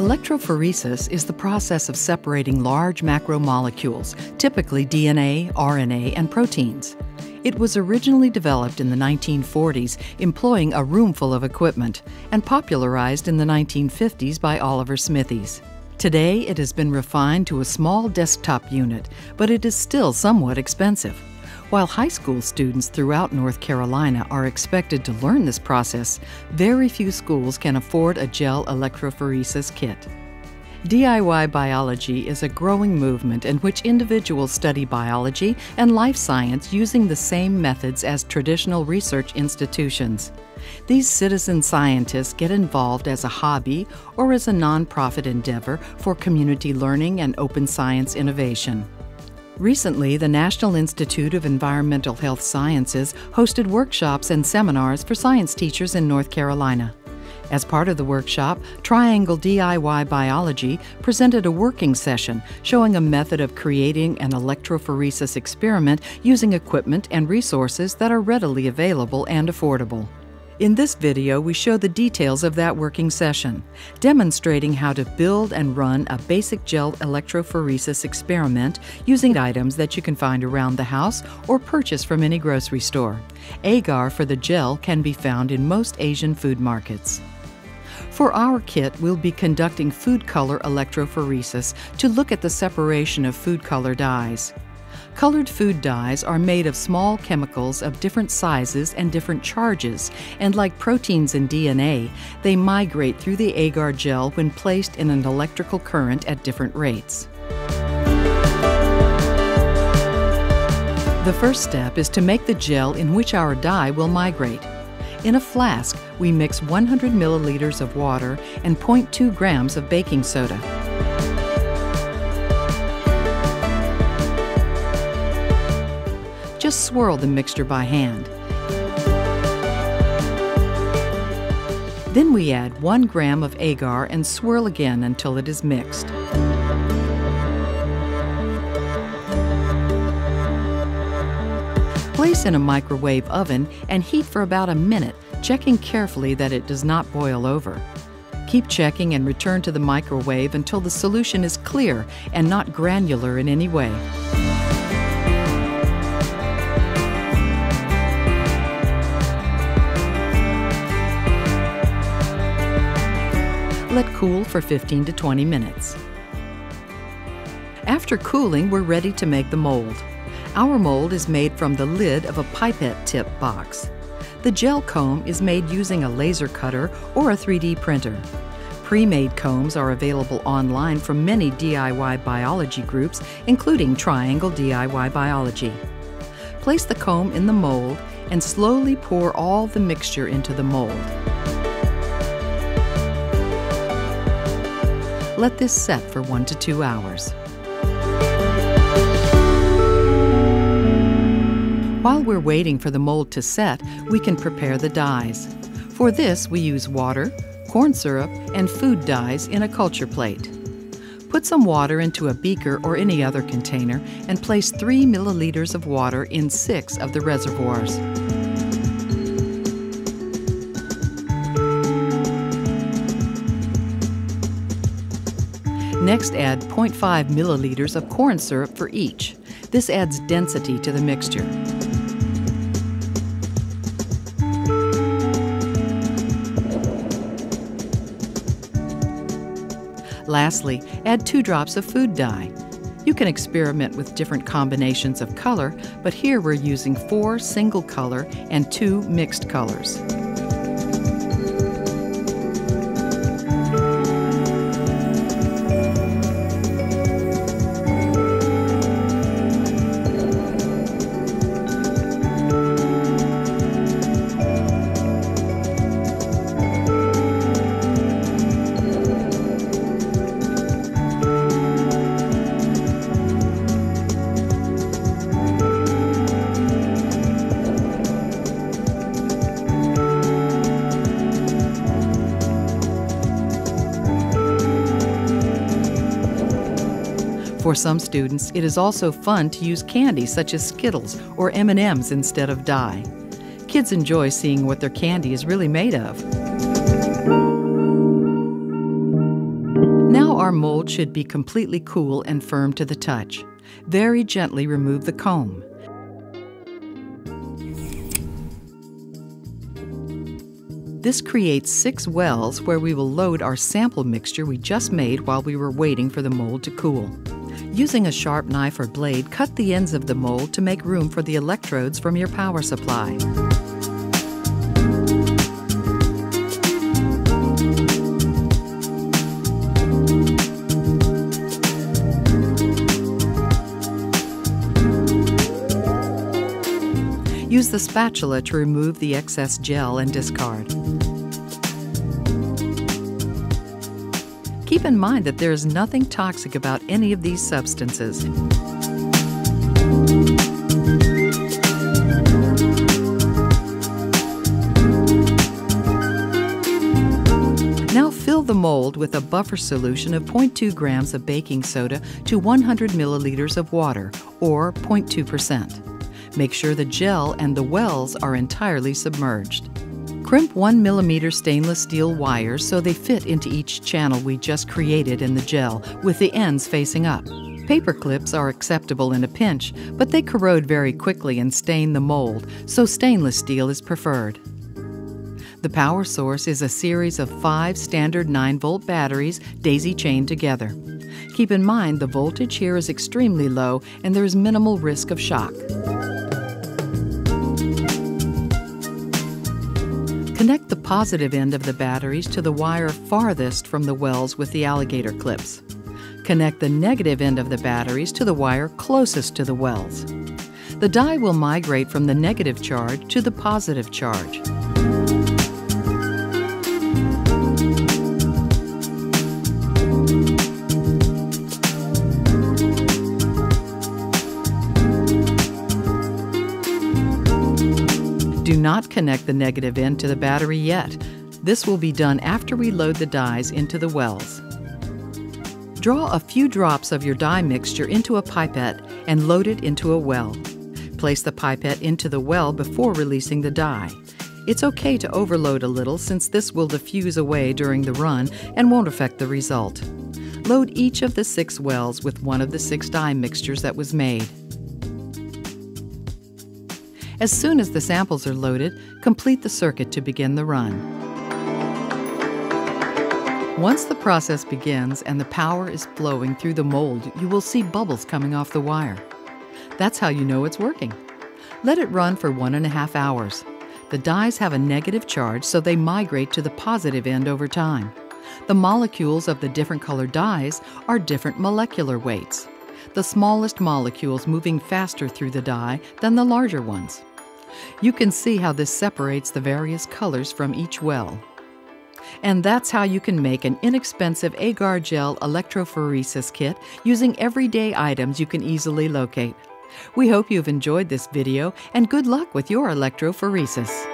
Electrophoresis is the process of separating large macromolecules, typically DNA, RNA, and proteins. It was originally developed in the 1940s, employing a room full of equipment, and popularized in the 1950s by Oliver Smithies. Today, it has been refined to a small desktop unit, but it is still somewhat expensive. While high school students throughout North Carolina are expected to learn this process, very few schools can afford a gel electrophoresis kit. DIY biology is a growing movement in which individuals study biology and life science using the same methods as traditional research institutions. These citizen scientists get involved as a hobby or as a nonprofit endeavor for community learning and open science innovation. Recently, the National Institute of Environmental Health Sciences hosted workshops and seminars for science teachers in North Carolina. As part of the workshop, Triangle DIY Biology presented a working session showing a method of creating an electrophoresis experiment using equipment and resources that are readily available and affordable. In this video, we show the details of that working session, demonstrating how to build and run a basic gel electrophoresis experiment using items that you can find around the house or purchase from any grocery store. Agar for the gel can be found in most Asian food markets. For our kit, we'll be conducting food color electrophoresis to look at the separation of food color dyes. Colored food dyes are made of small chemicals of different sizes and different charges, and like proteins and DNA, they migrate through the agar gel when placed in an electrical current at different rates. The first step is to make the gel in which our dye will migrate. In a flask, we mix 100 milliliters of water and 0.2 grams of baking soda. Just swirl the mixture by hand. Then we add 1 gram of agar and swirl again until it is mixed. Place in a microwave oven and heat for about a minute, checking carefully that it does not boil over. Keep checking and return to the microwave until the solution is clear and not granular in any way. Let cool for 15 to 20 minutes. After cooling, we're ready to make the mold. Our mold is made from the lid of a pipette tip box. The gel comb is made using a laser cutter or a 3D printer. Pre-made combs are available online from many DIY biology groups, including Triangle DIY Biology. Place the comb in the mold and slowly pour all the mixture into the mold. Let this set for 1 to 2 hours. While we're waiting for the mold to set, we can prepare the dyes. For this, we use water, corn syrup, and food dyes in a culture plate. Put some water into a beaker or any other container and place 3 milliliters of water in 6 of the reservoirs. Next, add 0.5 milliliters of corn syrup for each. This adds density to the mixture. Lastly, add 2 drops of food dye. You can experiment with different combinations of color, but here we're using 4 single color and 2 mixed colors. For some students, it is also fun to use candy such as Skittles or M&Ms instead of dye. Kids enjoy seeing what their candy is really made of. our mold should be completely cool and firm to the touch. Very gently remove the comb. This creates 6 wells where we will load our sample mixture we just made while we were waiting for the mold to cool. Using a sharp knife or blade, cut the ends of the mold to make room for the electrodes from your power supply. Use the spatula to remove the excess gel and discard. Keep in mind that there is nothing toxic about any of these substances. Now fill the mold with a buffer solution of 0.2 grams of baking soda to 100 milliliters of water, or 0.2%. Make sure the gel and the wells are entirely submerged. Crimp 1 millimeter stainless steel wires so they fit into each channel we just created in the gel, with the ends facing up. Paper clips are acceptable in a pinch, but they corrode very quickly and stain the mold, so stainless steel is preferred. The power source is a series of 5 standard 9-volt batteries daisy-chained together. Keep in mind the voltage here is extremely low and there is minimal risk of shock. Connect the positive end of the batteries to the wire farthest from the wells with the alligator clips. Connect the negative end of the batteries to the wire closest to the wells. The dye will migrate from the negative charge to the positive charge. Do not connect the negative end to the battery yet. This will be done after we load the dyes into the wells. Draw a few drops of your dye mixture into a pipette and load it into a well. Place the pipette into the well before releasing the dye. It's okay to overload a little since this will diffuse away during the run and won't affect the result. Load each of the 6 wells with one of the 6 dye mixtures that was made. As soon as the samples are loaded, complete the circuit to begin the run. Once the process begins and the power is flowing through the mold, you will see bubbles coming off the wire. That's how you know it's working. Let it run for 1.5 hours. The dyes have a negative charge, so they migrate to the positive end over time. The molecules of the different colored dyes are different molecular weights. The smallest molecules moving faster through the dye than the larger ones. You can see how this separates the various colors from each well. And that's how you can make an inexpensive agar gel electrophoresis kit using everyday items you can easily locate. We hope you've enjoyed this video and good luck with your electrophoresis.